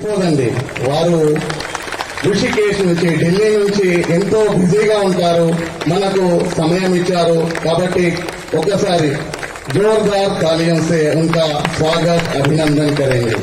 సరిపోదండి. వారు ఋషికేశ్ నుంచి, ఢిల్లీ నుంచి ఎంతో బిజీగా ఉంటారు. మనకు సమయం ఇచ్చారు కాబట్టి ఒక్కసారి जोरदार तालियों से उनका स्वागत अभिनंदन करेंगे.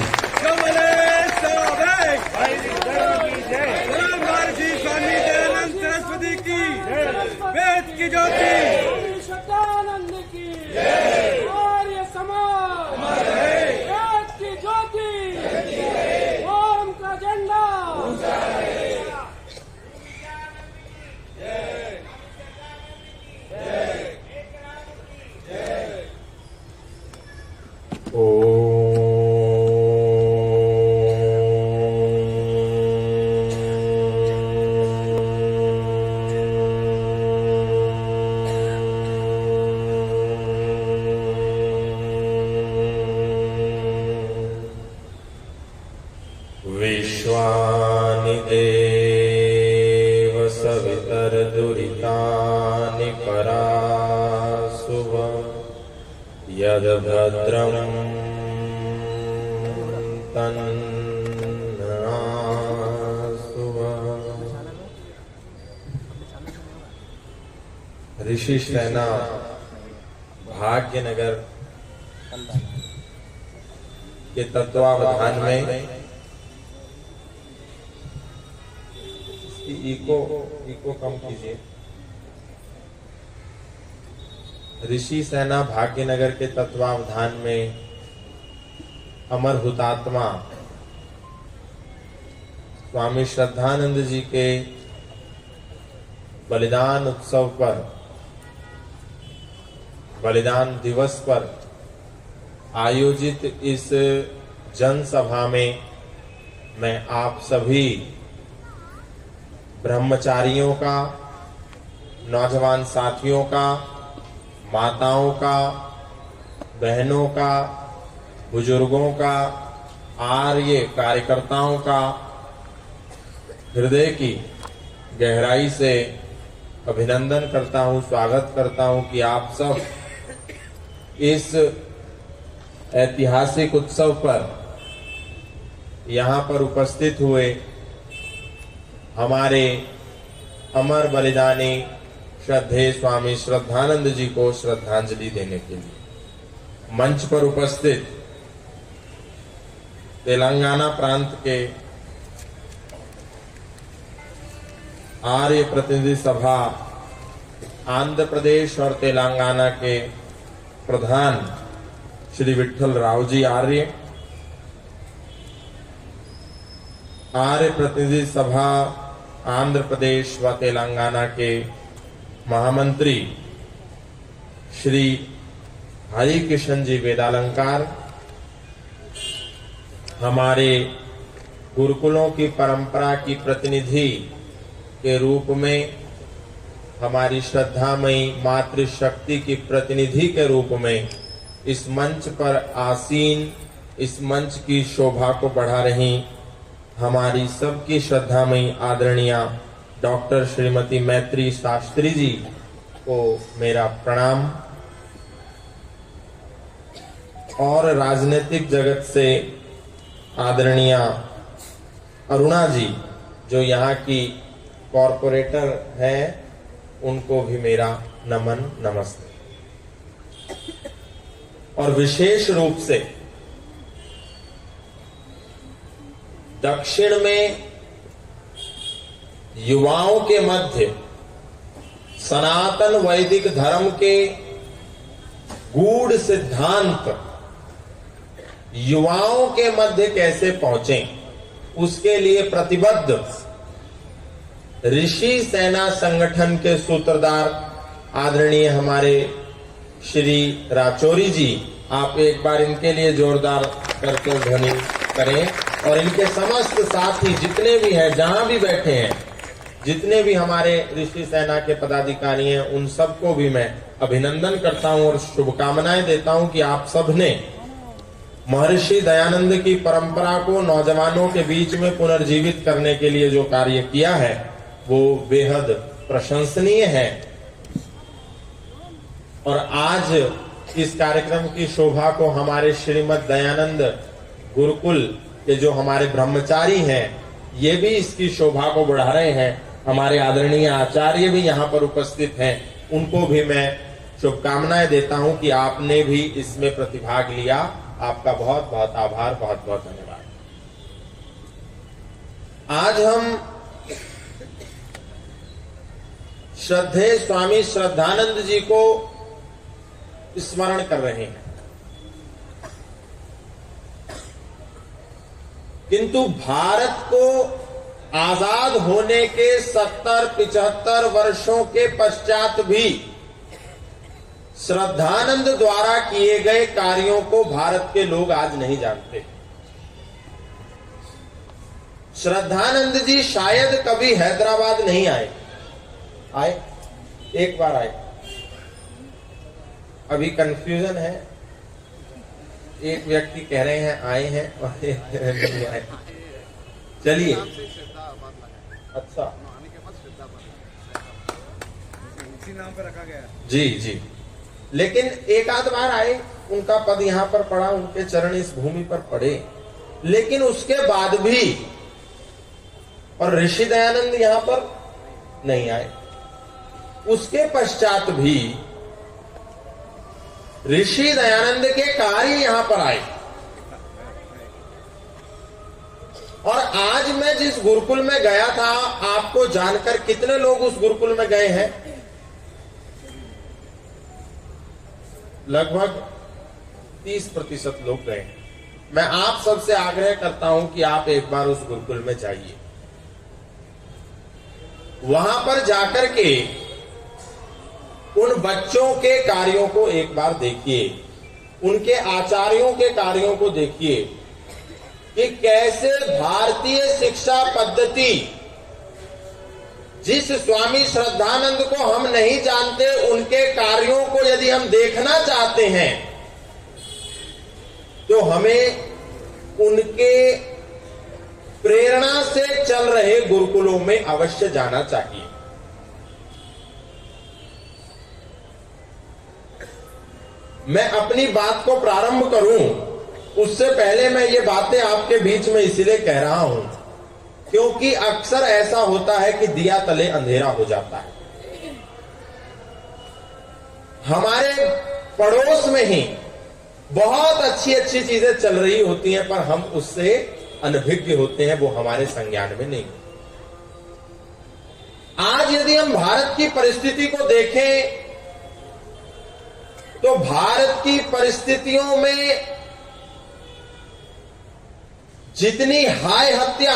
विश्वानि देव सवितर्दुरितानि परासुव यद्भद्रं तन्नासुव। ऋषि सेना भाग्यनगर के तत्वावधान में इको कम कीजिए। ऋषि सेना भाग्यनगर के तत्वावधान में अमर हुतात्मा स्वामी श्रद्धानंद जी के बलिदान उत्सव पर, बलिदान दिवस पर आयोजित इस जनसभा में मैं आप सभी ब्रह्मचारियों का, नौजवान साथियों का, माताओं का, बहनों का, बुजुर्गों का, आर्य कार्यकर्ताओं का हृदय की गहराई से अभिनंदन करता हूं, स्वागत करता हूं कि आप सब इस ऐतिहासिक उत्सव पर यहाँ पर उपस्थित हुए हमारे अमर बलिदानी श्रद्धेय स्वामी श्रद्धानंद जी को श्रद्धांजलि देने के लिए मंच पर उपस्थित तेलंगाना प्रांत के आर्य प्रतिनिधि सभा आंध्र प्रदेश और तेलंगाना के प्रधान श्री विठल राव जी आर्य, आर्य प्रतिनिधि सभा आंध्र प्रदेश व तेलंगाना के महामंत्री श्री हरि किशन जी वेदालंकार, हमारे गुरुकुलों की परंपरा की प्रतिनिधि के रूप में, हमारी श्रद्धामयी मातृशक्ति की प्रतिनिधि के रूप में इस मंच पर आसीन, इस मंच की शोभा को बढ़ा रही हमारी सबकी श्रद्धामयी आदरणीय डॉक्टर श्रीमती मैत्री शास्त्री जी को मेरा प्रणाम। और राजनीतिक जगत से आदरणीय अरुणा जी जो यहाँ की कॉरपोरेटर हैं, उनको भी मेरा नमन नमस्ते। और विशेष रूप से दक्षिण में युवाओं के मध्य सनातन वैदिक धर्म के गूढ़ सिद्धांत युवाओं के मध्य कैसे पहुंचे, उसके लिए प्रतिबद्ध ऋषि सेना संगठन के सूत्रधार आदरणीय हमारे श्री राचौरी जी, आप एक बार इनके लिए जोरदार करके ध्वनि करें। और इनके समस्त साथी जितने भी हैं, जहां भी बैठे हैं, जितने भी हमारे ऋषि सेना के पदाधिकारी हैं, उन सबको भी मैं अभिनंदन करता हूं और शुभकामनाएं देता हूं कि आप सब ने महर्षि दयानंद की परंपरा को नौजवानों के बीच में पुनर्जीवित करने के लिए जो कार्य किया है वो बेहद प्रशंसनीय है। और आज इस कार्यक्रम की शोभा को हमारे श्रीमद दयानंद गुरुकुल कि जो हमारे ब्रह्मचारी हैं ये भी इसकी शोभा को बढ़ा रहे हैं। हमारे आदरणीय आचार्य भी यहाँ पर उपस्थित हैं, उनको भी मैं शुभकामनाएं देता हूं कि आपने भी इसमें प्रतिभाग लिया। आपका बहुत बहुत आभार, बहुत बहुत धन्यवाद। आज हम श्रद्धेय स्वामी श्रद्धानंद जी को स्मरण कर रहे हैं, किंतु भारत को आजाद होने के 70-75 वर्षों के पश्चात भी श्रद्धानंद द्वारा किए गए कार्यों को भारत के लोग आज नहीं जानते। श्रद्धानंद जी शायद कभी हैदराबाद नहीं आए, एक बार आए, अभी कंफ्यूजन है, एक व्यक्ति कह रहे हैं आए हैं और एक कह रहे नहीं आए। चलिए, अच्छा, इसी नाम पे रखा गया जी जी, लेकिन एक आध बार आए, उनका पद यहाँ पर पड़ा, उनके चरण इस भूमि पर पड़े, लेकिन उसके बाद भी, और ऋषि दयानंद यहाँ पर नहीं आए, उसके पश्चात भी ऋषि दयानंद के कार्य यहां पर आए। और आज मैं जिस गुरुकुल में गया था, आपको जानकर कितने लोग उस गुरुकुल में गए हैं? लगभग 30% लोग गए। मैं आप सबसे आग्रह करता हूं कि आप एक बार उस गुरुकुल में जाइए, वहां पर जाकर के उन बच्चों के कार्यों को एक बार देखिए, उनके आचार्यों के कार्यों को देखिए कि कैसे भारतीय शिक्षा पद्धति, जिस स्वामी श्रद्धानंद को हम नहीं जानते, उनके कार्यों को यदि हम देखना चाहते हैं तो हमें उनके प्रेरणा से चल रहे गुरुकुलों में अवश्य जाना चाहिए। मैं अपनी बात को प्रारंभ करूं उससे पहले मैं ये बातें आपके बीच में इसलिए कह रहा हूं क्योंकि अक्सर ऐसा होता है कि दिया तले अंधेरा हो जाता है। हमारे पड़ोस में ही बहुत अच्छी अच्छी चीजें चल रही होती हैं, पर हम उससे अनभिज्ञ होते हैं, वो हमारे संज्ञान में नहीं। आज यदि हम भारत की परिस्थिति को देखें तो भारत की परिस्थितियों में जितनी हाय हत्या,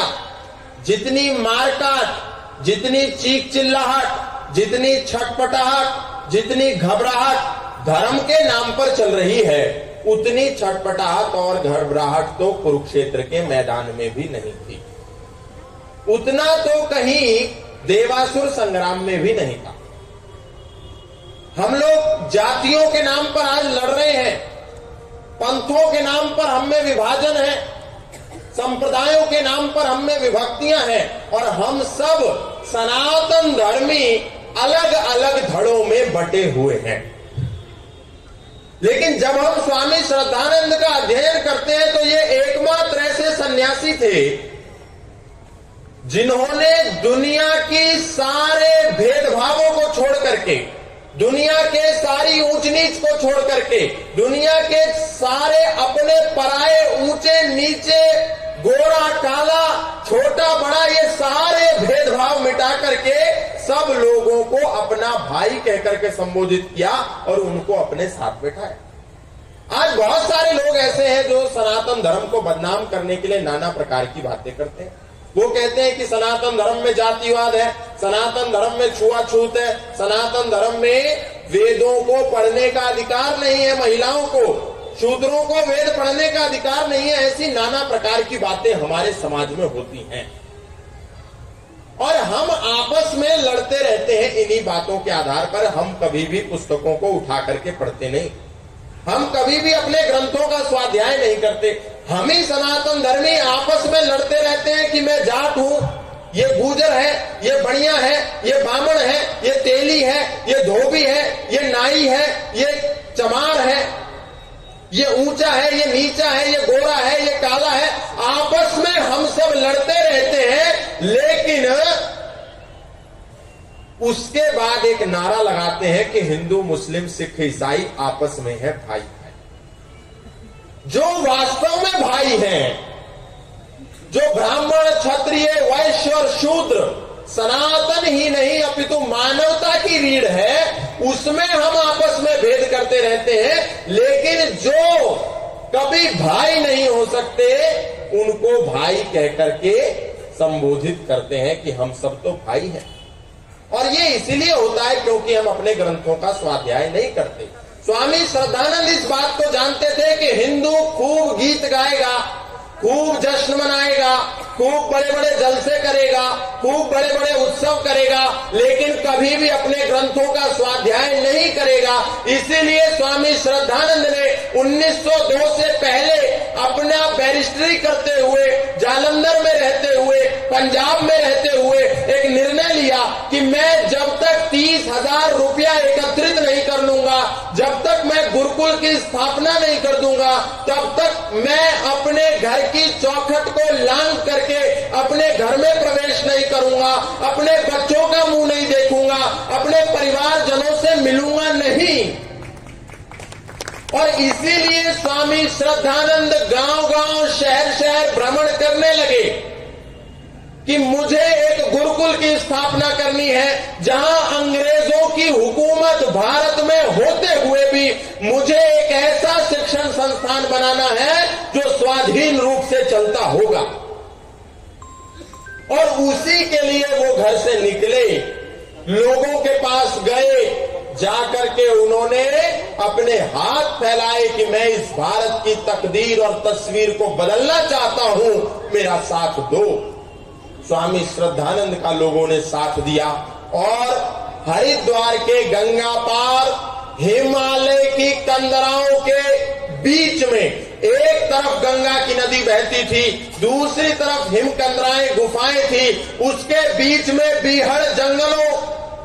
जितनी मारकाट, जितनी चीख चिल्लाहट, जितनी छटपटाहट, जितनी घबराहट धर्म के नाम पर चल रही है, उतनी छटपटाहट और घबराहट तो कुरुक्षेत्र के मैदान में भी नहीं थी, उतना तो कहीं देवासुर संग्राम में भी नहीं था। हम लोग जातियों के नाम पर आज लड़ रहे हैं, पंथों के नाम पर हम में विभाजन है, संप्रदायों के नाम पर हम में विभक्तियां हैं, और हम सब सनातन धर्मी अलग अलग धड़ों में बटे हुए हैं। लेकिन जब हम स्वामी श्रद्धानंद का अध्ययन करते हैं तो ये एकमात्र ऐसे सन्यासी थे जिन्होंने दुनिया की सारे भेदभावों को छोड़ करके, दुनिया के सारी ऊंच नीच को छोड़ करके, दुनिया के सारे अपने पराये, ऊंचे नीचे, गोरा काला, छोटा बड़ा, ये सारे भेदभाव मिटा करके सब लोगों को अपना भाई कहकर के संबोधित किया और उनको अपने साथ बैठाया। आज बहुत सारे लोग ऐसे हैं जो सनातन धर्म को बदनाम करने के लिए नाना प्रकार की बातें करते हैं। वो कहते हैं कि सनातन धर्म में जातिवाद है, सनातन धर्म में छुआछूत है, सनातन धर्म में वेदों को पढ़ने का अधिकार नहीं है, महिलाओं को, शूद्रों को वेद पढ़ने का अधिकार नहीं है। ऐसी नाना प्रकार की बातें हमारे समाज में होती हैं और हम आपस में लड़ते रहते हैं इन्हीं बातों के आधार पर। हम कभी भी पुस्तकों को उठा करके पढ़ते नहीं, हम कभी भी अपने ग्रंथों का स्वाध्याय नहीं करते। हम ही सनातन धर्मी आपस में लड़ते रहते हैं कि मैं जाट हूं, ये गुर्जर है, ये बढ़िया है, ये बामण है, ये तेली है, ये धोबी है, ये नाई है, ये चमार है। ये ऊंचा है, ये नीचा है, ये गोरा है, ये काला है, आपस में हम सब लड़ते रहते हैं। लेकिन उसके बाद एक नारा लगाते हैं कि हिंदू मुस्लिम सिख ईसाई आपस में है भाई भाई। जो वास्तव में भाई हैं, जो ब्राह्मण क्षत्रिय वैश्य और शूद्र सनातन ही नहीं अपितु मानवता की रीढ़ है, उसमें हम आपस में भेद करते रहते हैं। लेकिन जो कभी भाई नहीं हो सकते उनको भाई कहकर के संबोधित करते हैं कि हम सब तो भाई हैं। और ये इसीलिए होता है क्योंकि हम अपने ग्रंथों का स्वाध्याय नहीं करते। स्वामी श्रद्धानंद इस बात को जानते थे कि हिंदू खूब गीत गाएगा, खूब जश्न मनाएगा, खूब बड़े बड़े जलसे करेगा, खूब बड़े बड़े उत्सव करेगा, लेकिन कभी भी अपने ग्रंथों का स्वाध्याय नहीं करेगा। इसीलिए स्वामी श्रद्धानंद ने 1902 से पहले अपना बैरिस्ट्री करते हुए, जालंधर में रहते हुए, पंजाब में रहते हुए एक निर्णय लिया कि मैं जब तक 30,000 रुपया एकत्रित नहीं कर लूंगा, जब तक मैं गुरुकुल की स्थापना नहीं कर दूंगा, तब तक मैं अपने घर की चौखट को लांग करके अपने घर में प्रवेश नहीं करूंगा, अपने बच्चों का मुंह नहीं देखूंगा, अपने परिवारजनों से मिलूंगा नहीं। और इसीलिए स्वामी श्रद्धानंद गांव-गांव, शहर-शहर भ्रमण करने लगे कि मुझे एक गुरुकुल की स्थापना करनी है, जहां अंग्रेजों की हुकूमत भारत में होते हुए भी मुझे एक ऐसा शिक्षण संस्थान बनाना है जो स्वाधीन रूप से चलता होगा। और उसी के लिए वो घर से निकले, लोगों के पास गए, जाकर के उन्होंने अपने हाथ फैलाए कि मैं इस भारत की तकदीर और तस्वीर को बदलना चाहता हूं, मेरा साथ दो। स्वामी श्रद्धानंद का लोगों ने साथ दिया और हरिद्वार के गंगा पार हिमालय की कंदराओं के बीच में, एक तरफ गंगा की नदी बहती थी, दूसरी तरफ हिमकंदराएं गुफाएं थी, उसके बीच में बीहड़ जंगलों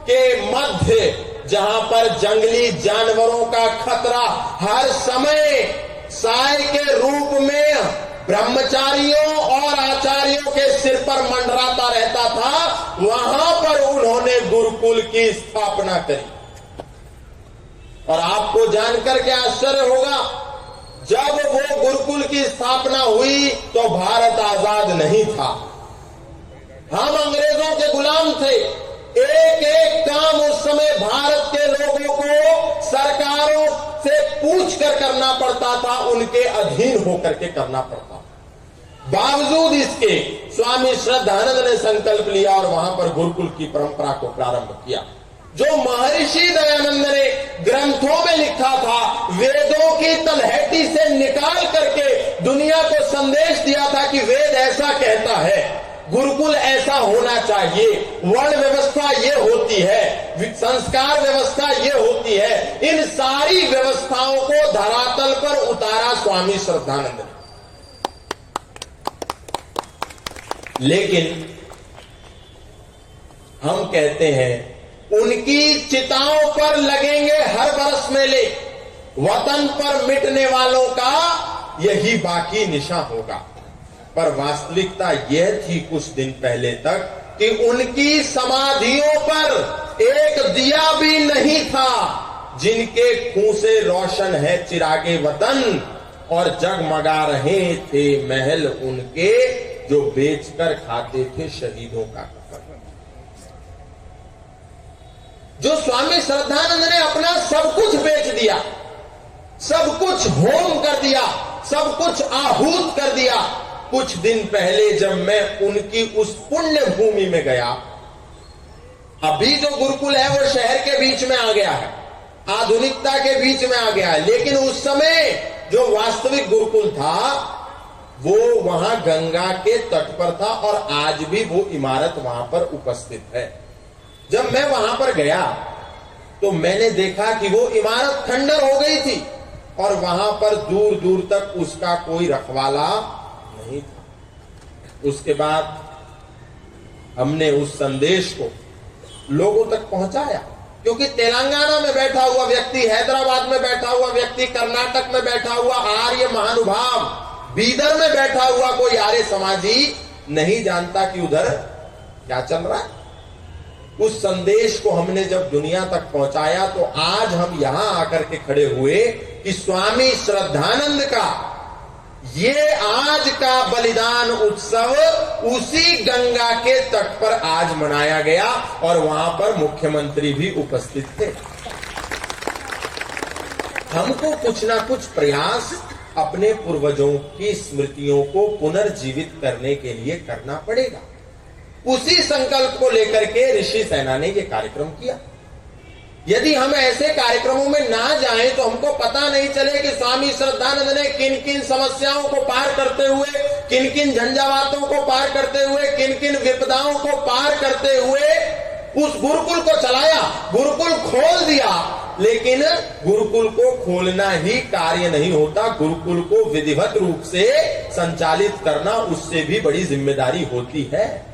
के मध्य, जहां पर जंगली जानवरों का खतरा हर समय साय के रूप में ब्रह्मचारियों और आचार्यों के सिर पर मंडराता रहता था, वहां पर उन्होंने गुरुकुल की स्थापना करी। और आपको जानकर के आश्चर्य होगा, जब वो गुरुकुल की स्थापना हुई तो भारत आजाद नहीं था, हम अंग्रेजों के गुलाम थे। एक एक काम उस समय भारत के लोगों को सरकारों से पूछ कर करना पड़ता था, उनके अधीन होकर के करना पड़ता। बावजूद इसके स्वामी श्रद्धानंद ने संकल्प लिया और वहां पर गुरुकुल की परंपरा को प्रारंभ किया। जो महर्षि दयानंद ने ग्रंथों में लिखा था, वेदों की तलहटी से निकाल करके दुनिया को संदेश दिया था कि वेद ऐसा कहता है, गुरुकुल ऐसा होना चाहिए, वर्ण व्यवस्था ये होती है, संस्कार व्यवस्था ये होती है, इन सारी व्यवस्थाओं को धरातल पर उतारा स्वामी श्रद्धानंद ने। लेकिन हम कहते हैं उनकी चिताओं पर लगेंगे हर बरस मेले, वतन पर मिटने वालों का यही बाकी निशा होगा। पर वास्तविकता यह थी कुछ दिन पहले तक कि उनकी समाधियों पर एक दिया भी नहीं था, जिनके खून से रोशन है चिरागे वतन, और जगमगा रहे थे महल उनके जो बेचकर खाते थे शहीदों का कफन। जो स्वामी श्रद्धानंद ने अपना सब कुछ बेच दिया, सब कुछ होम कर दिया, सब कुछ आहूत कर दिया। कुछ दिन पहले जब मैं उनकी उस पुण्य भूमि में गया, अभी जो गुरुकुल है वो शहर के बीच में आ गया है, आधुनिकता के बीच में आ गया है, लेकिन उस समय जो वास्तविक गुरुकुल था वो वहां गंगा के तट पर था और आज भी वो इमारत वहां पर उपस्थित है। जब मैं वहां पर गया तो मैंने देखा कि वो इमारत खंडर हो गई थी और वहां पर दूर दूर तक उसका कोई रखवाला नहीं था। उसके बाद हमने उस संदेश को लोगों तक पहुंचाया क्योंकि तेलंगाना में बैठा हुआ व्यक्ति, हैदराबाद में बैठा हुआ व्यक्ति, कर्नाटक में बैठा हुआ आर्य महानुभाव, बीदर में बैठा हुआ कोई आर्य समाजी नहीं जानता कि उधर क्या चल रहा है। उस संदेश को हमने जब दुनिया तक पहुंचाया तो आज हम यहां आकर के खड़े हुए कि स्वामी श्रद्धानंद का ये आज का बलिदान उत्सव उसी गंगा के तट पर आज मनाया गया और वहां पर मुख्यमंत्री भी उपस्थित थे। हमको कुछ ना कुछ प्रयास अपने पूर्वजों की स्मृतियों को पुनर्जीवित करने के लिए करना पड़ेगा। उसी संकल्प को लेकर के ऋषि सेना ने यह कार्यक्रम किया। यदि हम ऐसे कार्यक्रमों में ना जाएं तो हमको पता नहीं चले कि स्वामी श्रद्धानंद ने किन किन समस्याओं को पार करते हुए, किन किन झंझावातों को पार करते हुए, किन किन विपदाओं को पार करते हुए उस गुरुकुल को चलाया, गुरुकुल खोल दिया। लेकिन गुरुकुल को खोलना ही कार्य नहीं होता, गुरुकुल को विधिवत रूप से संचालित करना उससे भी बड़ी जिम्मेदारी होती है।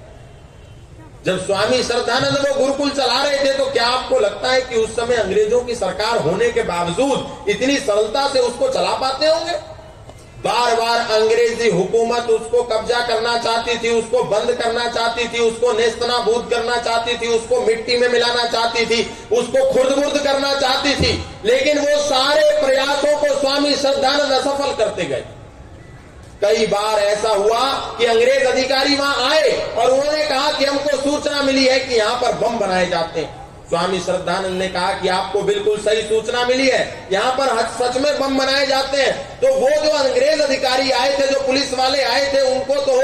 जब स्वामी श्रद्धानंद वो गुरुकुल चला रहे थे तो क्या आपको लगता है कि उस समय अंग्रेजों की सरकार होने के बावजूद इतनी सरलता से उसको चला पाते होंगे? बार बार अंग्रेजी हुकूमत उसको कब्जा करना चाहती थी, उसको बंद करना चाहती थी, उसको नेस्तनाबूद करना चाहती थी, उसको मिट्टी में मिलाना चाहती थी, उसको खुर्द-बुर्द करना चाहती थी। लेकिन वो सारे प्रयासों को स्वामी श्रद्धानंद असफल करते गए। कई बार ऐसा हुआ कि अंग्रेज अधिकारी वहां आए और उन्होंने कहा कि हमको सूचना मिली है कि यहाँ पर बम बनाए जाते हैं। स्वामी श्रद्धानंद ने कहा कि आपको बिल्कुल सही सूचना मिली है, यहाँ पर सच में बम बनाए जाते हैं। तो वो जो अंग्रेज अधिकारी आए थे, जो पुलिस वाले आए थे, उनको तो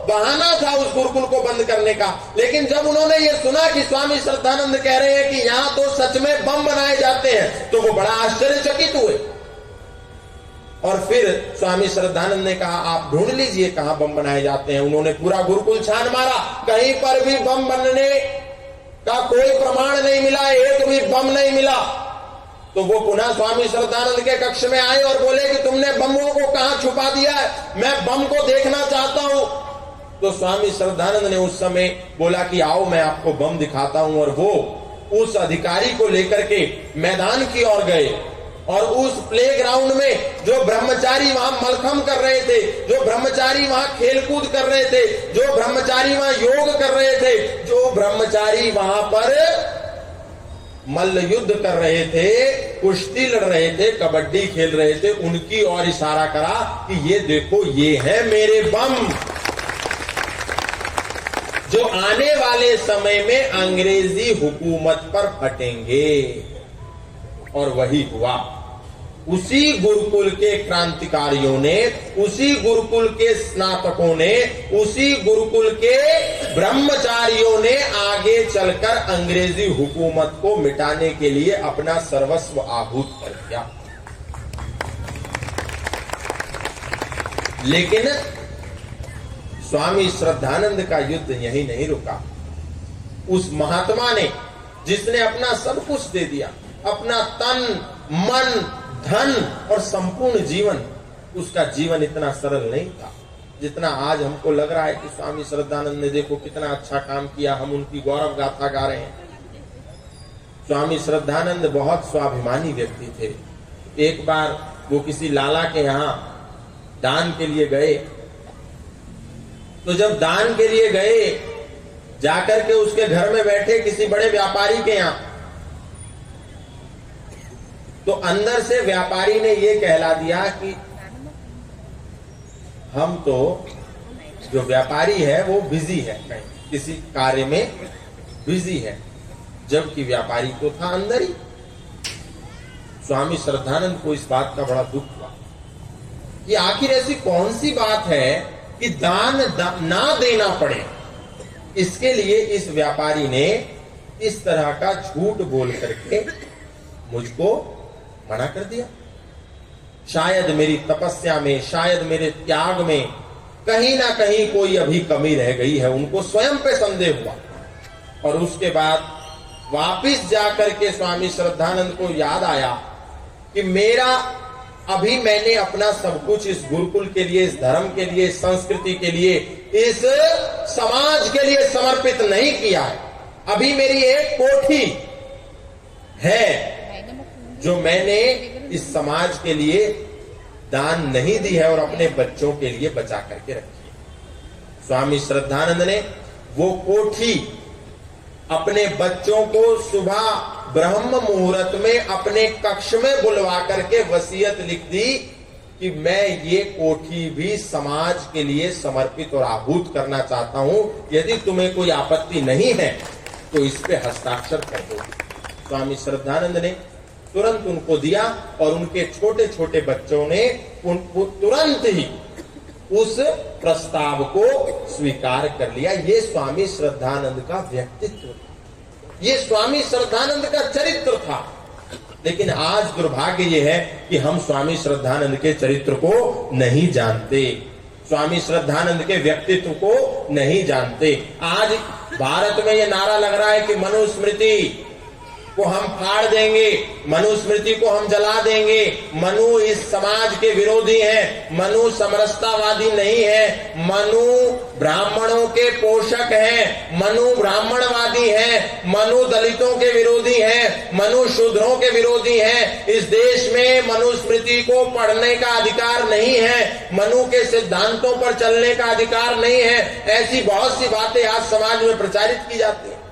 बहाना था उस गुरुकुल को बंद करने का। लेकिन जब उन्होंने ये सुना कि स्वामी श्रद्धानंद कह रहे हैं कि यहाँ तो सच में बम बनाए जाते हैं, तो वो बड़ा आश्चर्यचकित हुए। और फिर स्वामी श्रद्धानंद ने कहा आप ढूंढ लीजिए कहां बम बनाए जाते हैं। उन्होंने पूरा गुरुकुल छान मारा, कहीं पर भी बम बनने का कोई प्रमाण नहीं मिला, एक भी बम नहीं मिला। तो वो पुनः स्वामी श्रद्धानंद के कक्ष में आए और बोले कि तुमने बमों को कहां छुपा दिया है, मैं बम को देखना चाहता हूं। तो स्वामी श्रद्धानंद ने उस समय बोला कि आओ मैं आपको बम दिखाता हूं। और वो उस अधिकारी को लेकर के मैदान की ओर गए और उस प्लेग्राउंड में जो ब्रह्मचारी वहां मलखम कर रहे थे, जो ब्रह्मचारी वहां खेलकूद कर रहे थे, जो ब्रह्मचारी वहां योग कर रहे थे, जो ब्रह्मचारी वहां पर मल्ल युद्ध कर रहे थे, कुश्ती लड़ रहे थे, कबड्डी खेल रहे थे, उनकी ओर इशारा करा कि ये देखो ये है मेरे बम, जो आने वाले समय में अंग्रेजी हुकूमत पर फटेंगे। और वही हुआ। उसी गुरुकुल के क्रांतिकारियों ने, उसी गुरुकुल के स्नातकों ने, उसी गुरुकुल के ब्रह्मचारियों ने आगे चलकर अंग्रेजी हुकूमत को मिटाने के लिए अपना सर्वस्व आहूत कर दिया। लेकिन स्वामी श्रद्धानंद का युद्ध यहीं नहीं रुका। उस महात्मा ने, जिसने अपना सब कुछ दे दिया, अपना तन, मन, धन और संपूर्ण जीवन, उसका जीवन इतना सरल नहीं था जितना आज हमको लग रहा है कि स्वामी श्रद्धानंद ने देखो कितना अच्छा काम किया, हम उनकी गौरव गाथा गा रहे हैं। स्वामी श्रद्धानंद बहुत स्वाभिमानी व्यक्ति थे। एक बार वो किसी लाला के यहां दान के लिए गए, तो जब दान के लिए गए, जाकर के उसके घर में बैठे किसी बड़े व्यापारी के यहां, तो अंदर से व्यापारी ने यह कहला दिया कि हम तो, जो व्यापारी है वो बिजी है, कहीं किसी कार्य में बिजी है, जबकि व्यापारी तो था अंदर ही। स्वामी श्रद्धानंद को इस बात का बड़ा दुख हुआ कि आखिर ऐसी कौन सी बात है कि दान ना देना पड़े। इसके लिए इस व्यापारी ने इस तरह का झूठ बोल करके मुझको मना कर दिया। शायद मेरी तपस्या में, शायद मेरे त्याग में कहीं ना कहीं कोई अभी कमी रह गई है। उनको स्वयं पे संदेह हुआ और उसके बाद वापिस जाकर के स्वामी श्रद्धानंद को याद आया कि मेरा अभी मैंने अपना सब कुछ इस गुरुकुल के लिए, इस धर्म के लिए, इस संस्कृति के लिए, इस समाज के लिए समर्पित नहीं किया है। अभी मेरी एक कोठी है जो मैंने इस समाज के लिए दान नहीं दी है और अपने बच्चों के लिए बचा करके रखी है। स्वामी श्रद्धानंद ने वो कोठी अपने बच्चों को सुबह ब्रह्म मुहूर्त में अपने कक्ष में बुलवा करके वसीयत लिख दी कि मैं ये कोठी भी समाज के लिए समर्पित और आहूत करना चाहता हूं, यदि तुम्हें कोई आपत्ति नहीं है तो इस पे हस्ताक्षर कर दो। स्वामी श्रद्धानंद ने तुरंत उनको दिया और उनके छोटे छोटे बच्चों ने उनको तुरंत ही उस प्रस्ताव को स्वीकार कर लिया। ये स्वामी श्रद्धानंद का व्यक्तित्व था, ये स्वामी श्रद्धानंद का चरित्र था। लेकिन आज दुर्भाग्य ये है कि हम स्वामी श्रद्धानंद के चरित्र को नहीं जानते, स्वामी श्रद्धानंद के व्यक्तित्व को नहीं जानते। आज भारत में ये नारा लग रहा है कि मनुस्मृति को हम फाड़ देंगे, मनुस्मृति को हम जला देंगे, मनु इस समाज के विरोधी हैं, मनु समरसतावादी नहीं है, मनु ब्राह्मणों के पोषक हैं, मनु ब्राह्मणवादी हैं, मनु दलितों के विरोधी हैं, मनु शूद्रों के विरोधी हैं। इस देश में मनुस्मृति को पढ़ने का अधिकार नहीं है, मनु के सिद्धांतों पर चलने का अधिकार नहीं है। ऐसी बहुत सी बातें आज समाज में प्रचारित की जाती है।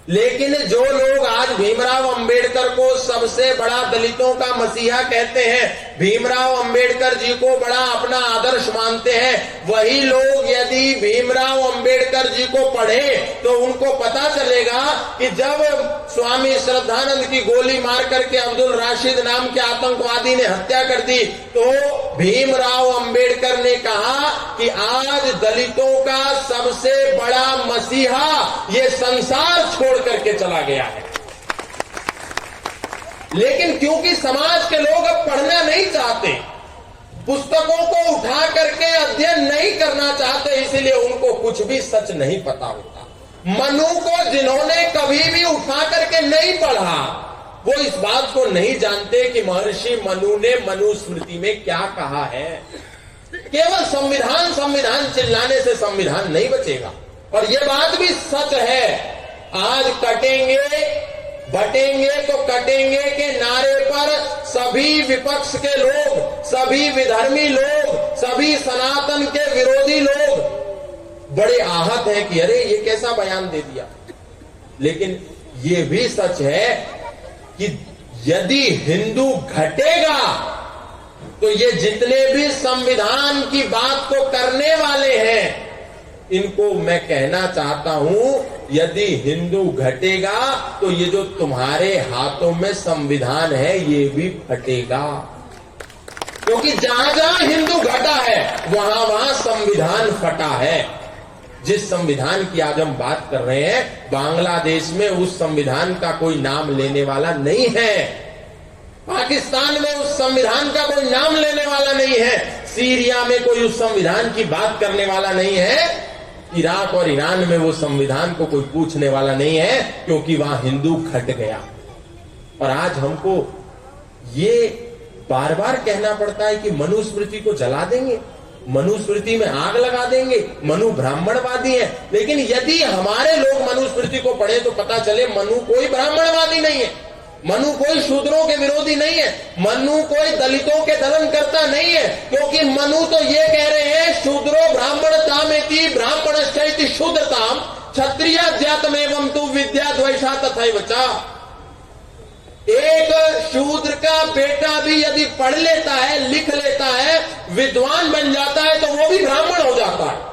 लेकिन जो लोग आज भीमराव अंबेडकर को सबसे बड़ा दलितों का मसीहा कहते हैं, भीमराव अंबेडकर जी को बड़ा अपना आदर्श मानते हैं, वही लोग यदि भीमराव अंबेडकर जी को पढ़े तो उनको पता चलेगा कि जब स्वामी श्रद्धानंद की गोली मार करके अब्दुल राशिद नाम के आतंकवादी ने हत्या कर दी तो भीमराव अंबेडकर ने कहा कि आज दलितों का सबसे बड़ा मसीहा ये संसार छोड़ करके चला गया है। लेकिन क्योंकि समाज के लोग अब पढ़ना नहीं चाहते, पुस्तकों को उठा करके अध्ययन नहीं करना चाहते, इसलिए उनको कुछ भी सच नहीं पता होता। मनु को जिन्होंने कभी भी उठा करके नहीं पढ़ा वो इस बात को नहीं जानते कि महर्षि मनु ने मनुस्मृति में क्या कहा है। केवल संविधान संविधान चिल्लाने से संविधान नहीं बचेगा। और ये बात भी सच है, आज कटेंगे बटेंगे तो कटेंगे के नारे पर सभी विपक्ष के लोग, सभी विधर्मी लोग, सभी सनातन के विरोधी लोग बड़े आहत हैं कि अरे ये कैसा बयान दे दिया। लेकिन ये भी सच है कि यदि हिंदू घटेगा तो ये जितने भी संविधान की बात को करने वाले हैं इनको मैं कहना चाहता हूं, यदि हिंदू घटेगा तो ये जो तुम्हारे हाथों में संविधान है ये भी फटेगा। क्योंकि जहां जहां हिंदू घटा है वहां वहां संविधान फटा है। जिस संविधान की आज हम बात कर रहे हैं, बांग्लादेश में उस संविधान का कोई नाम लेने वाला नहीं है, पाकिस्तान में उस संविधान का कोई नाम लेने वाला नहीं है, सीरिया में कोई उस संविधान की बात करने वाला नहीं है, इराक और ईरान में वो संविधान को कोई पूछने वाला नहीं है, क्योंकि वहां हिंदू घट गया। और आज हमको ये बार बार कहना पड़ता है कि मनुस्मृति को जला देंगे, मनुस्मृति में आग लगा देंगे, मनु ब्राह्मणवादी है। लेकिन यदि हमारे लोग मनुस्मृति को पढ़े तो पता चले मनु कोई ब्राह्मणवादी नहीं है, मनु कोई शूद्रों के विरोधी नहीं है, मनु कोई दलितों के दलन करता नहीं है। क्योंकि मनु तो ये कह रहे हैं शूद्रो ब्राह्मणतामेति ब्राह्मणश्चैति शूद्रताम क्षत्रिय ज्ञातमेवं तु विद्या द्वैषा तथैव च। एक शूद्र का बेटा भी यदि पढ़ लेता है, लिख लेता है, विद्वान बन जाता है तो वो भी ब्राह्मण हो जाता है।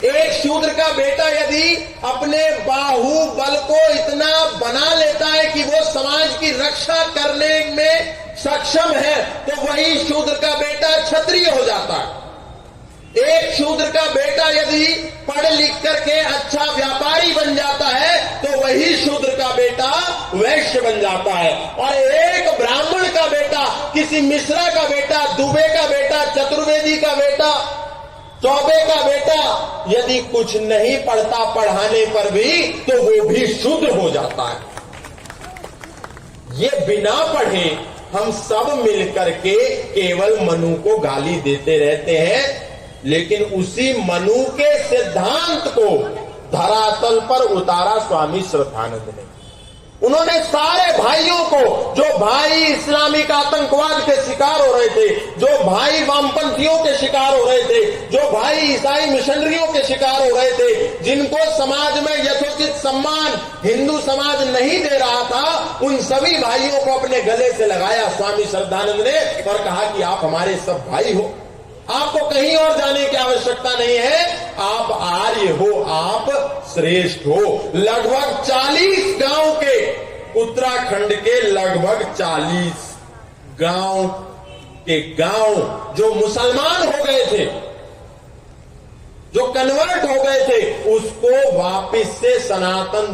एक शूद्र का बेटा यदि अपने बाहुबल को इतना बना लेता है कि वो समाज की रक्षा करने में सक्षम है तो वही शूद्र का बेटा क्षत्रिय हो जाता है। एक शूद्र का बेटा यदि पढ़ लिख करके अच्छा व्यापारी बन जाता है तो वही शूद्र का बेटा वैश्य बन जाता है। और एक ब्राह्मण का बेटा, किसी मिश्रा का बेटा, दुबे का बेटा, चतुर्वेदी का बेटा, चौबे का बेटा यदि कुछ नहीं पढ़ता पढ़ाने पर भी तो वो भी शूद्र हो जाता है। ये बिना पढ़े हम सब मिलकर के केवल मनु को गाली देते रहते हैं, लेकिन उसी मनु के सिद्धांत को धरातल पर उतारा स्वामी श्रद्धानंद ने। उन्होंने सारे भाइयों को, जो भाई इस्लामिक आतंकवाद के शिकार हो रहे थे, जो भाई वामपंथियों के शिकार हो रहे थे, जो भाई ईसाई मिशनरियों के शिकार हो रहे थे, जिनको समाज में यथोचित सम्मान हिंदू समाज नहीं दे रहा था, उन सभी भाइयों को अपने गले से लगाया स्वामी श्रद्धानंद ने और कहा कि आप हमारे सब भाई हो, आपको कहीं और जाने की आवश्यकता नहीं है, आप आर्य हो, आप श्रेष्ठ हो। लगभग 40 गांव के, उत्तराखंड के लगभग 40 गांव के गांव जो मुसलमान हो गए थे, जो कन्वर्ट हो गए थे, उसको वापस से सनातन